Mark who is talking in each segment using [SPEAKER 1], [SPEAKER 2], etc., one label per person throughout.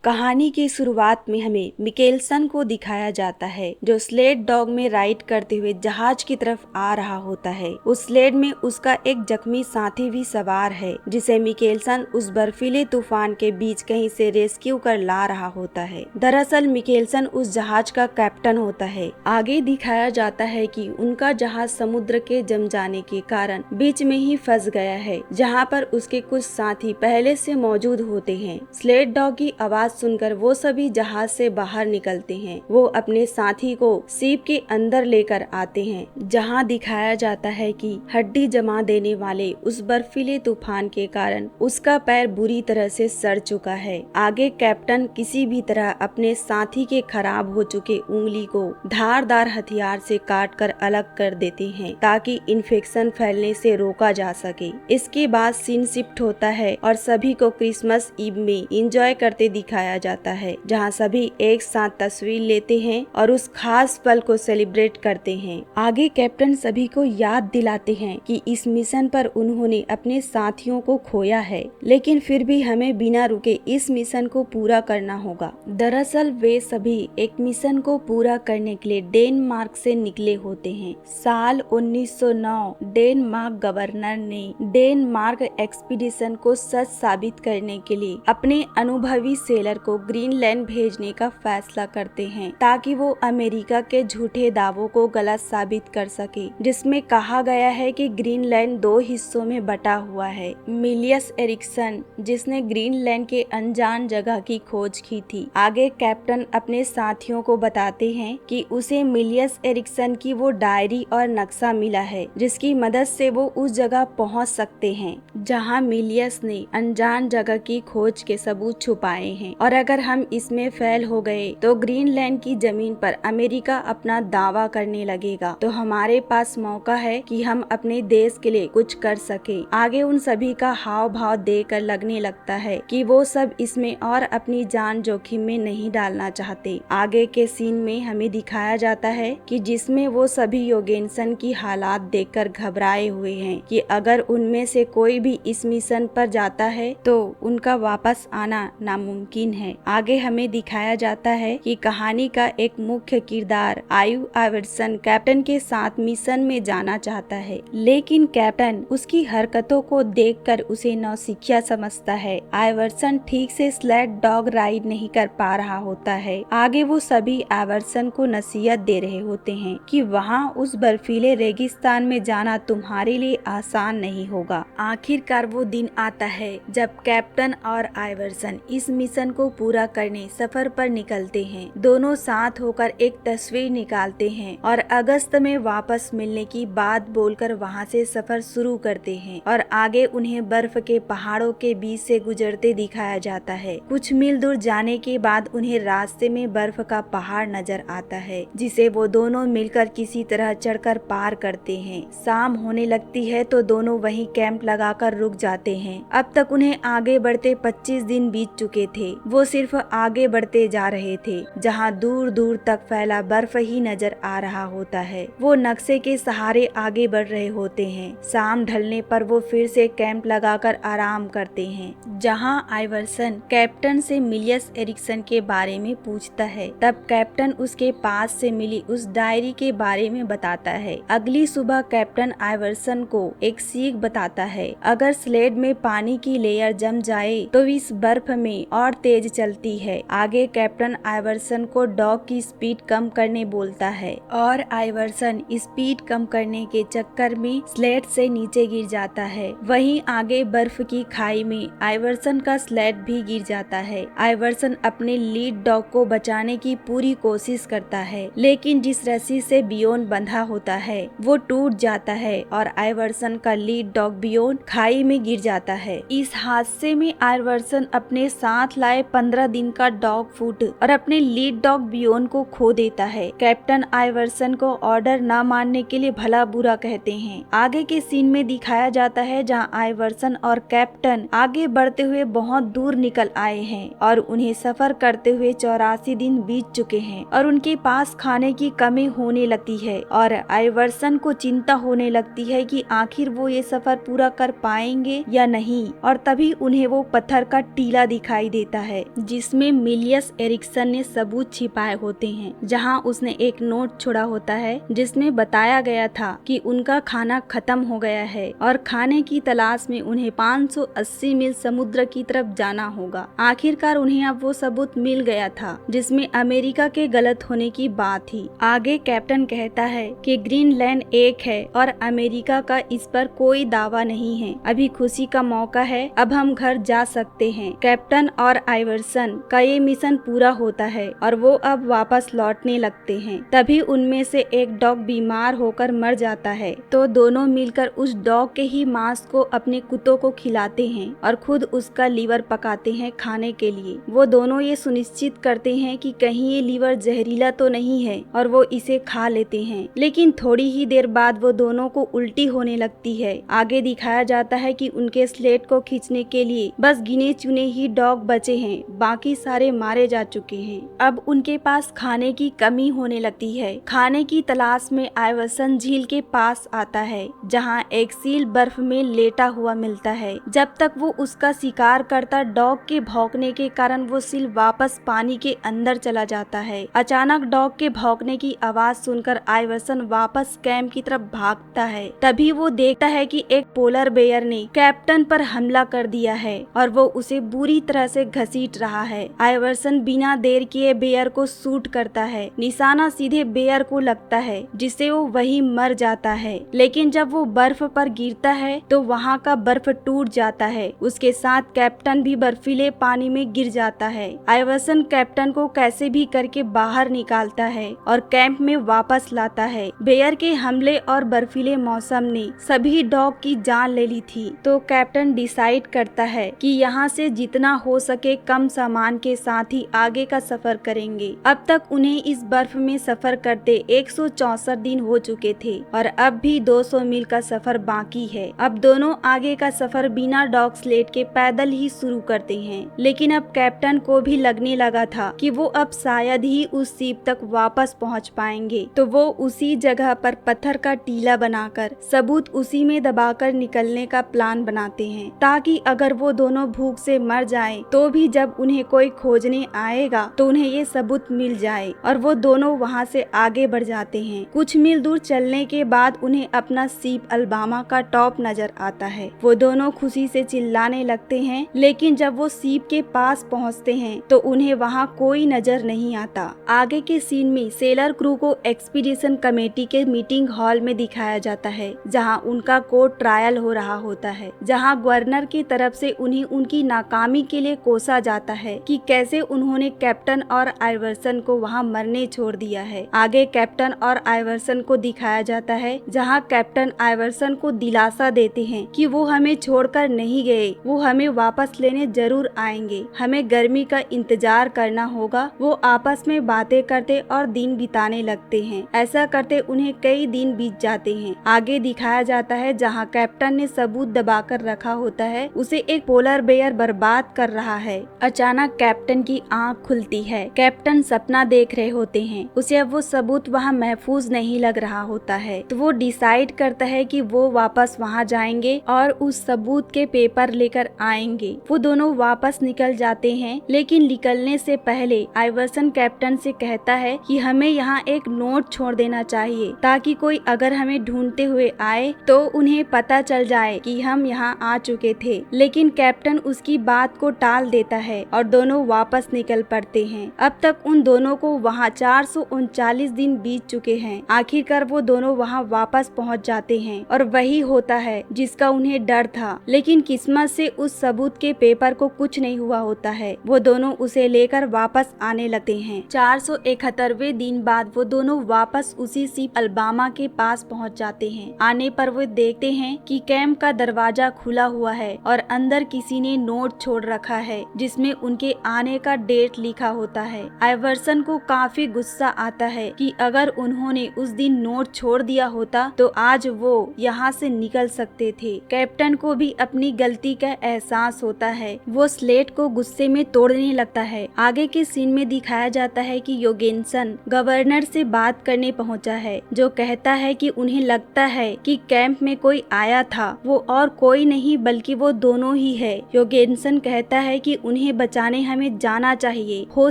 [SPEAKER 1] कहानी की शुरुआत में हमें मिकेल्सन को दिखाया जाता है जो स्लेड डॉग में राइड करते हुए जहाज की तरफ आ रहा होता है। उस स्लेड में उसका एक जख्मी साथी भी सवार है जिसे मिकेल्सन उस बर्फीले तूफान के बीच कहीं से रेस्क्यू कर ला रहा होता है। दरअसल मिकेल्सन उस जहाज का कैप्टन होता है। आगे दिखाया जाता है कि उनका जहाज समुद्र के जम जाने के कारण बीच में ही फंस गया है, जहाँ पर उसके कुछ साथी पहले से मौजूद होते हैं। स्लेड डॉग की आवाज सुनकर वो सभी जहाज से बाहर निकलते हैं। वो अपने साथी को सीप के अंदर लेकर आते हैं, जहां दिखाया जाता है कि हड्डी जमा देने वाले उस बर्फीले तूफान के कारण उसका पैर बुरी तरह से सड़ चुका है। आगे कैप्टन किसी भी तरह अपने साथी के खराब हो चुके उंगली को धारदार हथियार से काटकर अलग कर देते हैं ताकि इन्फेक्शन फैलने से रोका जा सके। इसके बाद सीन शिफ्ट होता है और सभी को क्रिसमस ईव में एंजॉय करते दिखाया जाता है, जहां सभी एक साथ तस्वीर लेते हैं और उस खास पल को सेलिब्रेट करते हैं। आगे कैप्टन सभी को याद दिलाते हैं कि इस मिशन पर उन्होंने अपने साथियों को खोया है, लेकिन फिर भी हमें बिना रुके इस मिशन को पूरा करना होगा। दरअसल वे सभी एक मिशन को पूरा करने के लिए डेनमार्क से निकले होते हैं। साल 1909 डेनमार्क गवर्नर ने डेनमार्क एक्सपीडिशन को सच साबित करने के लिए अपने अनुभवी सेलर को ग्रीनलैंड भेजने का फैसला करते हैं ताकि वो अमेरिका के झूठे दावों को गलत साबित कर सके, जिसमें कहा गया है कि ग्रीनलैंड 2 हिस्सों में बटा हुआ है। मिलियस एरिक्सन, जिसने ग्रीनलैंड के अनजान जगह की खोज की थी, आगे कैप्टन अपने साथियों को बताते हैं कि उसे मिलियस एरिक्सन की वो डायरी और नक्शा मिला है जिसकी मदद से वो उस जगह पहुंच सकते हैं जहां मिलियस ने अनजान जगह की खोज के सबूत छुपाए हैं, और अगर हम इसमें फेल हो गए तो ग्रीनलैंड की जमीन पर अमेरिका अपना दावा करने लगेगा। तो हमारे पास मौका है कि हम अपने देश के लिए कुछ कर सके। आगे उन सभी का हाव भाव देखकर लगने लगता है कि वो सब इसमें और अपनी जान जोखिम में नहीं डालना चाहते। आगे के सीन में हमें दिखाया जाता है कि जिसमें वो सभी योगेनसन की हालात देखकर घबराए हुए हैं कि अगर उनमें से कोई भी इस मिशन पर जाता है तो उनका वापस आना नामुमकिन है। आगे हमें दिखाया जाता है कि कहानी का एक मुख्य किरदार आइवर्सन कैप्टन के साथ मिशन में जाना चाहता है, लेकिन कैप्टन उसकी हरकतों को देखकर उसे नौसिखिया समझता है। आइवर्सन ठीक से स्लेड डॉग राइड नहीं कर पा रहा होता है। आगे वो सभी आइवर्सन को नसीहत दे रहे होते हैं कि वहाँ उस बर्फीले रेगिस्तान में जाना तुम्हारे लिए आसान नहीं होगा। आखिरकार वो दिन आता है जब कैप्टन और आइवर्सन इस मिशन को पूरा करने सफर पर निकलते हैं। दोनों साथ होकर एक तस्वीर निकालते हैं और अगस्त में वापस मिलने की बात बोलकर वहां से सफर शुरू करते हैं, और आगे उन्हें बर्फ के पहाड़ों के बीच से गुजरते दिखाया जाता है। कुछ मील दूर जाने के बाद उन्हें रास्ते में बर्फ का पहाड़ नजर आता है जिसे वो दोनों मिलकर किसी तरह चढ़कर पार करते हैं। शाम होने लगती है तो दोनों वहीं कैंप लगाकर रुक जाते हैं। अब तक उन्हें आगे बढ़ते 25 दिन बीत चुके थे। वो सिर्फ आगे बढ़ते जा रहे थे, जहां दूर दूर तक फैला बर्फ ही नजर आ रहा होता है। वो नक्शे के सहारे आगे बढ़ रहे होते हैं। शाम ढलने पर वो फिर से कैंप लगाकर आराम करते हैं, जहां आइवर्सन कैप्टन से मिलियस एरिक्सन के बारे में पूछता है। तब कैप्टन उसके पास से मिली उस डायरी के बारे में बताता है। अगली सुबह कैप्टन आइवर्सन को एक सीख बताता है, अगर स्लेड में पानी की लेयर जम जाए तो इस बर्फ में और तेज चलती है। आगे कैप्टन आइवर्सन को डॉग की स्पीड कम करने बोलता है और आइवर्सन स्पीड कम करने के चक्कर में स्लेड से नीचे गिर जाता है। वहीं आगे बर्फ की खाई में आइवर्सन का स्लेड भी गिर जाता है। आइवर्सन अपने लीड डॉग को बचाने की पूरी कोशिश करता है, लेकिन जिस रस्सी से बियोन बंधा होता है वो टूट जाता है और आइवर्सन का लीड डॉग बियोन खाई में गिर जाता है। इस हादसे में आइवर्सन अपने साथ लाए 15 दिन का डॉग फूड और अपने लीड डॉग बियोन को खो देता है। कैप्टन आइवर्सन को ऑर्डर न मानने के लिए भला बुरा कहते हैं। आगे के सीन में दिखाया जाता है जहां आइवर्सन और कैप्टन आगे बढ़ते हुए बहुत दूर निकल आए हैं और उन्हें सफर करते हुए 84 दिन बीत चुके हैं और उनके पास खाने की कमी होने लगती है और आइवर्सन को चिंता होने लगती है कि आखिर वो ये सफर पूरा कर पाएंगे या नहीं। और तभी उन्हें वो पत्थर का टीला दिखाई देता है है जिसमें मिलियस एरिक्सन ने सबूत छिपाए होते हैं, जहां उसने एक नोट छोड़ा होता है जिसमें बताया गया था कि उनका खाना खत्म हो गया है और खाने की तलाश में उन्हें 580 मील समुद्र की तरफ जाना होगा। आखिरकार उन्हें अब वो सबूत मिल गया था जिसमें अमेरिका के गलत होने की बात थी। आगे कैप्टन कहता है कि ग्रीनलैंड एक है और अमेरिका का इस पर कोई दावा नहीं है। अभी खुशी का मौका है, अब हम घर जा सकते हैं। कैप्टन और आइवर्सन का ये मिशन पूरा होता है और वो अब वापस लौटने लगते हैं। तभी उनमें से एक डॉग बीमार होकर मर जाता है, तो दोनों मिलकर उस डॉग के ही मांस को अपने कुत्तों को खिलाते हैं और खुद उसका लीवर पकाते हैं खाने के लिए। वो दोनों ये सुनिश्चित करते हैं कि कहीं ये लीवर जहरीला तो नहीं है और वो इसे खा लेते हैं, लेकिन थोड़ी ही देर बाद वो दोनों को उल्टी होने लगती है। आगे दिखाया जाता है कि उनके स्लेट को खींचने के लिए बस गिने चुने ही डॉग बचे हैं, बाकी सारे मारे जा चुके हैं। अब उनके पास खाने की कमी होने लगती है। खाने की तलाश में आइवर्सन झील के पास आता है जहां एक सील बर्फ में लेटा हुआ मिलता है। जब तक वो उसका शिकार करता, डॉग के भौंकने के कारण वो सील वापस पानी के अंदर चला जाता है। अचानक डॉग के भौंकने की आवाज सुनकर आइवर्सन वापस कैंप की तरफ भागता है। तभी वो देखता है कि एक पोलर बेयर ने कैप्टन पर हमला कर दिया है और वो उसे बुरी तरह से घसीट रहा है। आइवर्सन बिना देर किए बेयर को शूट करता है। निशाना सीधे बेयर को लगता है जिससे वो वही मर जाता है, लेकिन जब वो बर्फ पर गिरता है तो वहाँ का बर्फ टूट जाता है। उसके साथ कैप्टन भी बर्फीले पानी में गिर जाता है। आइवर्सन कैप्टन को कैसे भी करके बाहर निकालता है और कैंप में वापस लाता है। बेयर के हमले और बर्फीले मौसम ने सभी डॉग की जान ले ली थी, तो कैप्टन डिसाइड करता है कि यहाँ से जितना हो सके कम सामान के साथ ही आगे का सफर करेंगे। अब तक उन्हें इस बर्फ में सफर करते 164 दिन हो चुके थे और अब भी 200 मील का सफर बाकी है। अब दोनों आगे का सफर बिना डॉग स्लेट के पैदल ही शुरू करते हैं, लेकिन अब कैप्टन को भी लगने लगा था कि वो अब शायद ही उस सीप तक वापस पहुंच पाएंगे, तो वो उसी जगह पर पत्थर का टीला बनाकर सबूत उसी में दबाकर निकलने का प्लान बनाते हैं, ताकि अगर वो दोनों भूख से मर जाएं, तो भी जब उन्हें कोई खोजने आएगा तो उन्हें ये सबूत मिल जाए। और वो दोनों वहाँ से आगे बढ़ जाते हैं। कुछ मील दूर चलने के बाद उन्हें अपना सीप अल्बामा का टॉप नजर आता है। वो दोनों खुशी से चिल्लाने लगते हैं, लेकिन जब वो सीप के पास पहुँचते हैं तो उन्हें वहाँ कोई नजर नहीं आता। आगे के सीन में सेलर क्रू को एक्सपीडिशन कमेटी के मीटिंग हॉल में दिखाया जाता है, जहाँ उनका कोर्ट ट्रायल हो रहा होता है, जहाँ गवर्नर की तरफ से उन्हें उनकी नाकामी के लिए कोसा जाता है कि कैसे उन्होंने कैप्टन और आइवर्सन को वहाँ मरने छोड़ दिया है। आगे कैप्टन और आइवर्सन को दिखाया जाता है, जहाँ कैप्टन आइवर्सन को दिलासा देते हैं कि वो हमें छोड़कर नहीं गए, वो हमें वापस लेने जरूर आएंगे, हमें गर्मी का इंतजार करना होगा। वो आपस में बातें करते और दिन बिताने लगते हैं। ऐसा करते उन्हें कई दिन बीत जाते हैं। आगे दिखाया जाता है जहाँ कैप्टन ने सबूत दबाकर रखा होता है, उसे एक पोलर बेयर बर्बाद कर रहा है। अचानक कैप्टन की आंख खुलती है। कैप्टन सपना देख रहे होते हैं। उसे अब वो सबूत वहाँ महफूज नहीं लग रहा होता है, तो वो डिसाइड करता है कि वो वापस वहाँ जाएंगे और उस सबूत के पेपर लेकर आएंगे। वो दोनों वापस निकल जाते हैं, लेकिन निकलने से पहले आइवर्सन कैप्टन से कहता है कि हमें यहाँ एक नोट छोड़ देना चाहिए, ताकि कोई अगर हमें ढूंढते हुए आए तो उन्हें पता चल जाए कि हम यहाँ आ चुके थे। लेकिन कैप्टन उसकी बात को टाल देता है और दोनों वापस निकल पड़ते हैं। अब तक उन दोनों को वहाँ 439 दिन बीत चुके हैं। आखिरकार वो दोनों वहाँ वापस पहुँच जाते हैं और वही होता है जिसका उन्हें डर था, लेकिन किस्मत से उस सबूत के पेपर को कुछ नहीं हुआ होता है। वो दोनों उसे लेकर वापस आने लगते हैं। 471वें दिन बाद वो दोनों वापस उसी सीप अल्बामा के पास पहुँच जाते हैं। आने पर वो देखते हैं कि कैंप का दरवाजा खुला हुआ है और अंदर किसी ने नोट छोड़ रखा है जिसमें उनके आने का डेट लिखा होता है। आइवर्सन को काफी गुस्सा आता है कि अगर उन्होंने उस दिन नोट छोड़ दिया होता तो आज वो यहाँ से निकल सकते थे। कैप्टन को भी अपनी गलती का एहसास होता है। वो स्लेट को गुस्से में तोड़ने लगता है। आगे के सीन में दिखाया जाता है कि योगेनसन गवर्नर से बात करने पहुंचा है, जो कहता है कि उन्हें लगता है कि कैंप में कोई आया था, वो और कोई नहीं बल्कि वो दोनों ही है। योगेनसन कहता है कि उन्हें उन्हें बचाने हमें जाना चाहिए, हो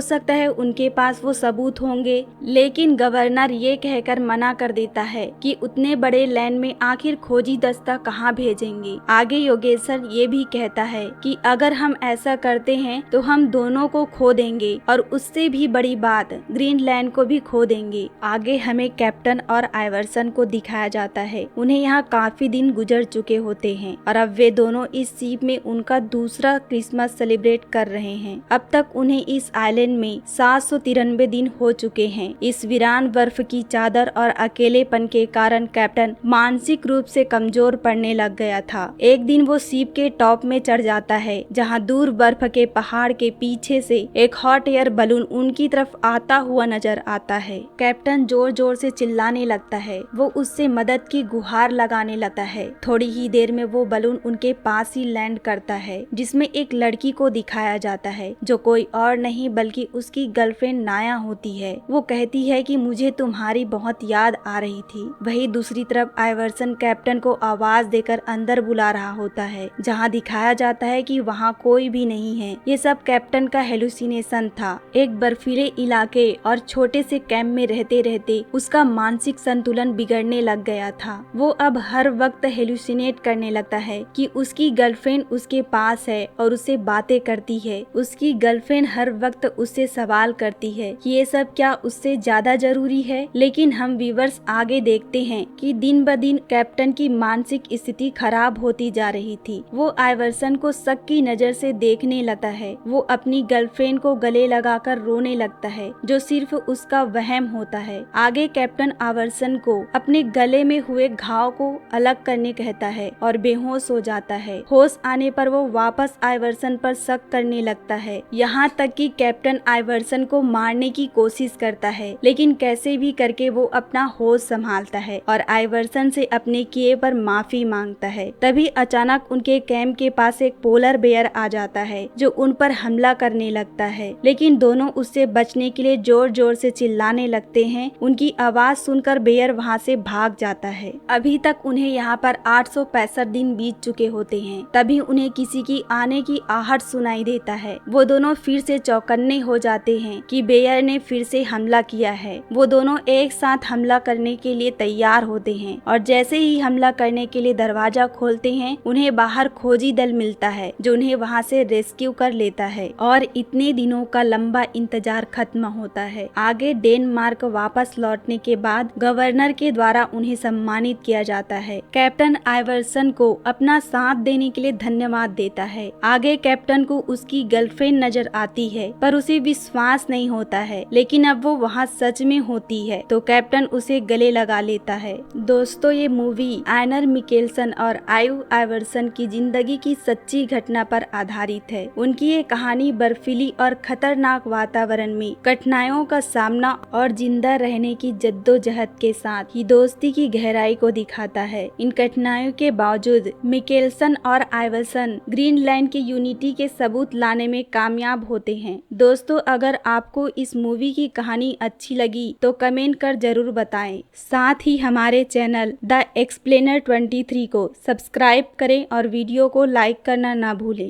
[SPEAKER 1] सकता है उनके पास वो सबूत होंगे। लेकिन गवर्नर ये कहकर मना कर देता है कि उतने बड़े लैंड में आखिर खोजी दस्ता कहाँ भेजेंगे। आगे योगेश्वर ये भी कहता है कि अगर हम ऐसा करते हैं तो हम दोनों को खो देंगे और उससे भी बड़ी बात ग्रीनलैंड को भी खो देंगे। आगे हमें कैप्टन और आइवर्सन को दिखाया जाता है। उन्हें यहाँ काफी दिन गुजर चुके होते हैं और अब वे दोनों इस सीप में उनका दूसरा क्रिसमस सेलिब्रेट कर रहे हैं। अब तक उन्हें इस आइलैंड में 793 दिन हो चुके हैं। इस वीरान बर्फ की चादर और अकेलेपन के कारण कैप्टन मानसिक रूप से कमजोर पड़ने लग गया था। एक दिन वो सीप के टॉप में चढ़ जाता है, जहाँ दूर बर्फ के पहाड़ के पीछे से एक हॉट एयर बलून उनकी तरफ आता हुआ नजर आता है। कैप्टन जोर जोर से चिल्लाने लगता है, वो उससे मदद की गुहार लगाने लगता है। थोड़ी ही देर में वो बलून उनके पास ही लैंड करता है, जिसमें एक लड़की को दिखाया जाता है जो कोई और नहीं बल्कि उसकी गर्लफ्रेंड नाया होती है। वो कहती है कि मुझे तुम्हारी बहुत याद आ रही थी। वहीं दूसरी तरफ आइवर्सन कैप्टन को आवाज देकर अंदर बुला रहा होता है, जहाँ दिखाया जाता है कि वहाँ कोई भी नहीं है। ये सब कैप्टन का हेलुसिनेशन था। एक बर्फीले इलाके और छोटे से कैंप में रहते रहते उसका मानसिक संतुलन बिगड़ने लग गया था। वो अब हर वक्त हेलुसिनेट करने लगता है कि उसकी गर्लफ्रेंड उसके पास है और उससे बातें करती है। उसकी गर्लफ्रेंड हर वक्त उससे सवाल करती है कि ये सब क्या उससे ज्यादा जरूरी है। लेकिन हम व्यूअर्स आगे देखते हैं कि दिन ब दिन कैप्टन की मानसिक स्थिति खराब होती जा रही थी। वो आइवर्सन को शक की नजर से देखने लगता है। वो अपनी गर्लफ्रेंड को गले लगाकर रोने लगता है, जो सिर्फ उसका वहम होता है। आगे कैप्टन आइवर्सन को अपने गले में हुए घाव को अलग करने कहता है और बेहोश हो जाता है। होश आने पर वो वापस आइवर्सन पर शक करने लगता है, यहाँ तक कि कैप्टन आइवर्सन को मारने की कोशिश करता है। लेकिन कैसे भी करके वो अपना होश संभालता है और आइवर्सन से अपने किए पर माफी मांगता है। तभी अचानक उनके कैंप के पास एक पोलर बेयर आ जाता है, जो उन पर हमला करने लगता है। लेकिन दोनों उससे बचने के लिए जोर जोर से चिल्लाने लगते हैं। उनकी आवाज सुनकर बेयर वहाँ से भाग जाता है। अभी तक उन्हें यहाँ पर 865 दिन बीत चुके होते हैं। तभी उन्हें किसी की आने की आहट सुनाई देता है। वो दोनों फिर से चौकन्ने हो जाते हैं कि बेयर ने फिर से हमला किया है। वो दोनों एक साथ हमला करने के लिए तैयार होते हैं और जैसे ही हमला करने के लिए दरवाजा खोलते हैं, उन्हें बाहर खोजी दल मिलता है, जो उन्हें वहाँ से रेस्क्यू कर लेता है और इतने दिनों का लंबा इंतजार खत्म होता है। आगे डेनमार्क वापस लौटने के बाद गवर्नर के द्वारा उन्हें सम्मानित किया जाता है। कैप्टन आइवर्सन को अपना साथ देने के लिए धन्यवाद देता है। आगे कैप्टन को उसकी गर्लफ्रेंड नजर आती है, पर उसे विश्वास नहीं होता है। लेकिन अब वो वहाँ सच में होती है, तो कैप्टन उसे गले लगा लेता है। दोस्तों, ये मूवी आइनर मिकेल्सन और आइव आइवर्सन की जिंदगी की सच्ची घटना पर आधारित है। उनकी ये कहानी बर्फीली और खतरनाक वातावरण में कठिनाइयों का सामना और जिंदा रहने की जद्दोजहद के साथ ही दोस्ती की गहराई को दिखाता है। इन कठिनाइयों के बावजूद मिकेल्सन और आइवर्सन ग्रीनलैंड की यूनिटी के सबूत लाने में कामयाब होते हैं। दोस्तों, अगर आपको इस मूवी की कहानी अच्छी लगी तो कमेंट कर जरूर बताएं। साथ ही हमारे चैनल द एक्सप्लेनर 23 को सब्सक्राइब करें और वीडियो को लाइक करना ना भूलें।